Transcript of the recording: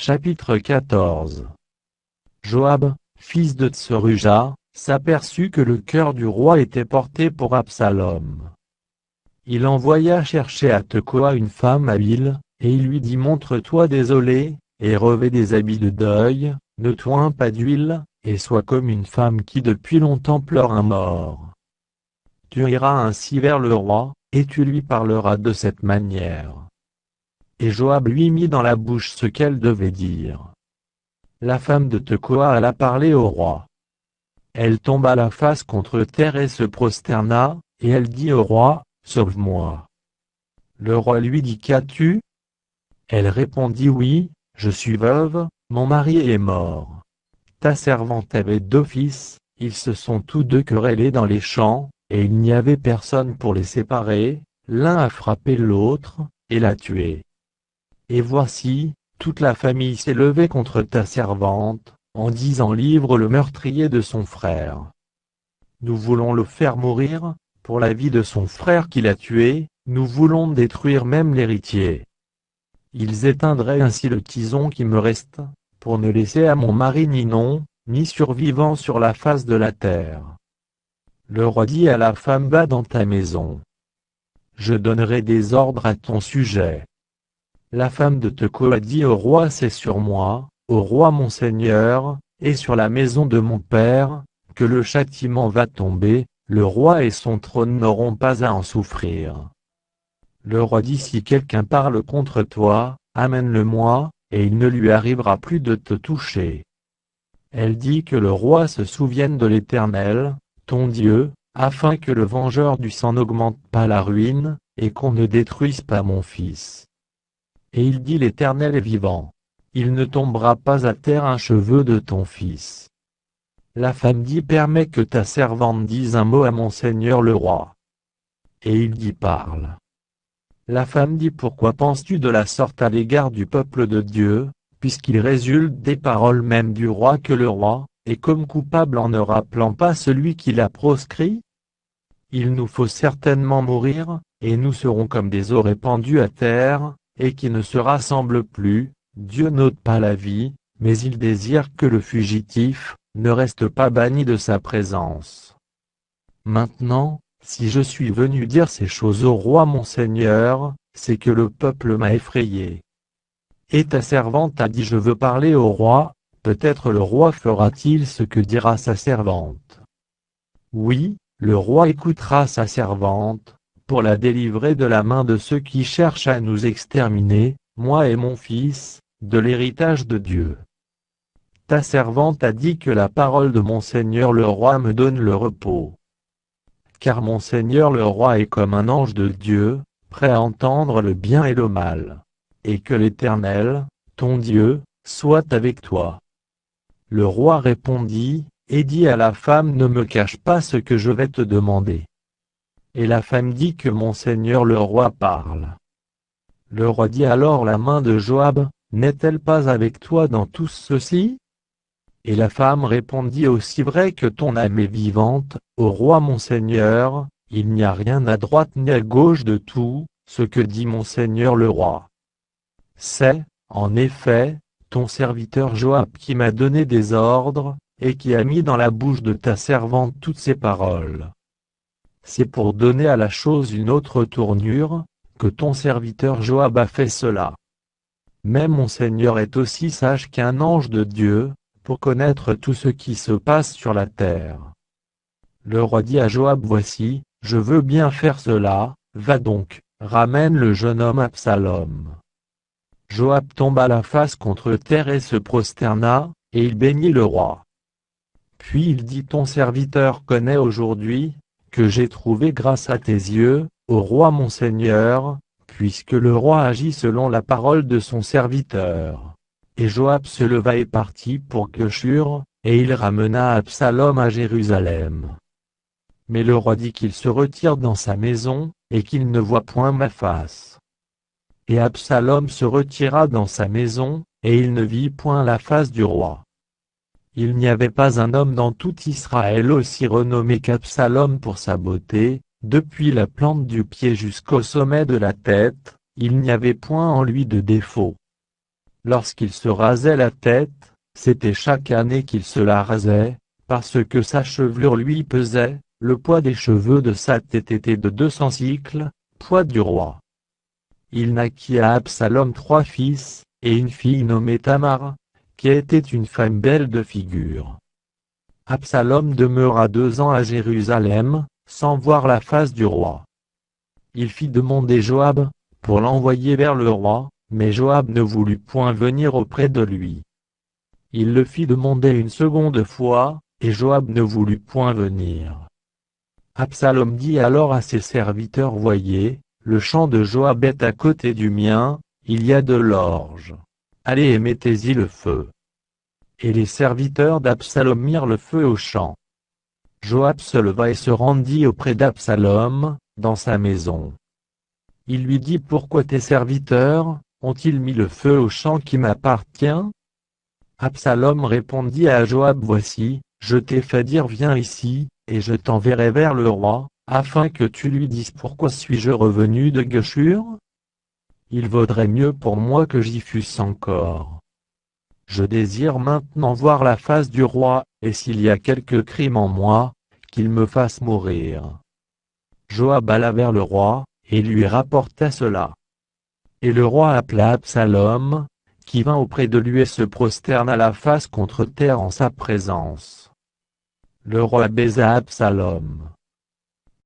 Chapitre 14. Joab, fils de Tseruja, s'aperçut que le cœur du roi était porté pour Absalom. Il envoya chercher à Tekoa une femme habile, et il lui dit: montre-toi désolé, et revêt des habits de deuil, ne t'oins pas d'huile, et sois comme une femme qui depuis longtemps pleure un mort. Tu iras ainsi vers le roi, et tu lui parleras de cette manière. Et Joab lui mit dans la bouche ce qu'elle devait dire. La femme de Tekoa alla parler au roi. Elle tomba la face contre terre et se prosterna, et elle dit au roi: sauve-moi. Le roi lui dit: qu'as-tu? Elle répondit: oui, je suis veuve, mon mari est mort. Ta servante avait 2 fils, ils se sont tous 2 querellés dans les champs, et il n'y avait personne pour les séparer, l'un a frappé l'autre, et l'a tué. Et voici, toute la famille s'est levée contre ta servante, en disant: livre le meurtrier de son frère. Nous voulons le faire mourir, pour la vie de son frère qui l'a tué, nous voulons détruire même l'héritier. Ils éteindraient ainsi le tison qui me reste, pour ne laisser à mon mari ni nom, ni survivant sur la face de la terre. Le roi dit à la femme: va dans ta maison. Je donnerai des ordres à ton sujet. La femme de Tekoa dit au roi: c'est sur moi, au roi mon seigneur, et sur la maison de mon père, que le châtiment va tomber, le roi et son trône n'auront pas à en souffrir. Le roi dit: si quelqu'un parle contre toi, amène-le-moi, et il ne lui arrivera plus de te toucher. Elle dit: que le roi se souvienne de l'Éternel, ton Dieu, afin que le vengeur du sang n'augmente pas la ruine, et qu'on ne détruise pas mon fils. Et il dit: l'Éternel est vivant. Il ne tombera pas à terre un cheveu de ton fils. La femme dit: permets que ta servante dise un mot à mon seigneur le roi. Et il dit: parle. La femme dit: pourquoi penses-tu de la sorte à l'égard du peuple de Dieu, puisqu'il résulte des paroles même du roi que le roi, est comme coupable en ne rappelant pas celui qui l'a proscrit? Il nous faut certainement mourir, et nous serons comme des eaux répandues à terre, et qui ne se rassemblent plus. Dieu n'ôte pas la vie, mais il désire que le fugitif ne reste pas banni de sa présence. Maintenant, si je suis venu dire ces choses au roi mon seigneur, c'est que le peuple m'a effrayé. Et ta servante a dit: je veux parler au roi, peut-être le roi fera-t-il ce que dira sa servante. Oui, le roi écoutera sa servante, pour la délivrer de la main de ceux qui cherchent à nous exterminer, moi et mon fils, de l'héritage de Dieu. Ta servante a dit que la parole de mon seigneur le roi me donne le repos. Car mon seigneur le roi est comme un ange de Dieu, prêt à entendre le bien et le mal. Et que l'Éternel, ton Dieu, soit avec toi. Le roi répondit, et dit à la femme: ne me cache pas ce que je vais te demander. Et la femme dit: que mon seigneur le roi parle. Le roi dit alors: la main de Joab, n'est-elle pas avec toi dans tout ceci? Et la femme répondit: aussi vrai que ton âme est vivante, ô roi mon seigneur, il n'y a rien à droite ni à gauche de tout ce que dit mon seigneur le roi. C'est, en effet, ton serviteur Joab qui m'a donné des ordres, et qui a mis dans la bouche de ta servante toutes ces paroles. C'est pour donner à la chose une autre tournure, que ton serviteur Joab a fait cela. Mais mon Seigneur est aussi sage qu'un ange de Dieu, pour connaître tout ce qui se passe sur la terre. Le roi dit à Joab: voici, je veux bien faire cela, va donc, ramène le jeune homme Absalom. Joab tomba la face contre terre et se prosterna, et il bénit le roi. Puis il dit: ton serviteur connaît aujourd'hui, que j'ai trouvé grâce à tes yeux, ô roi mon seigneur, puisque le roi agit selon la parole de son serviteur. Et Joab se leva et partit pour Geshur, et il ramena Absalom à Jérusalem. Mais le roi dit qu'il se retire dans sa maison, et qu'il ne voit point ma face. Et Absalom se retira dans sa maison, et il ne vit point la face du roi. Il n'y avait pas un homme dans tout Israël aussi renommé qu'Absalom pour sa beauté, depuis la plante du pied jusqu'au sommet de la tête, il n'y avait point en lui de défaut. lorsqu'il se rasait la tête, c'était chaque année qu'il se la rasait, parce que sa chevelure lui pesait, le poids des cheveux de sa tête était de 200 cycles, poids du roi. Il naquit à Absalom 3 fils, et une fille nommée Tamar, qui était une femme belle de figure. Absalom demeura 2 ans à Jérusalem, sans voir la face du roi. Il fit demander Joab, pour l'envoyer vers le roi, mais Joab ne voulut point venir auprès de lui. Il le fit demander une seconde fois, et Joab ne voulut point venir. Absalom dit alors à ses serviteurs: Voyez, le champ de Joab est à côté du mien, il y a de l'orge. Allez et mettez-y le feu. Et les serviteurs d'Absalom mirent le feu au champ. Joab se leva et se rendit auprès d'Absalom, dans sa maison. Il lui dit: Pourquoi tes serviteurs ont-ils mis le feu au champ qui m'appartient? Absalom répondit à Joab: Voici, je t'ai fait dire: Viens ici, et je t'enverrai vers le roi, afin que tu lui dises: Pourquoi suis-je revenu de Gueshur? Il vaudrait mieux pour moi que j'y fusse encore. Je désire maintenant voir la face du roi, et s'il y a quelque crime en moi, qu'il me fasse mourir. Joab alla vers le roi, et lui rapporta cela. Et le roi appela Absalom, qui vint auprès de lui et se prosterna la face contre terre en sa présence. Le roi baisa Absalom.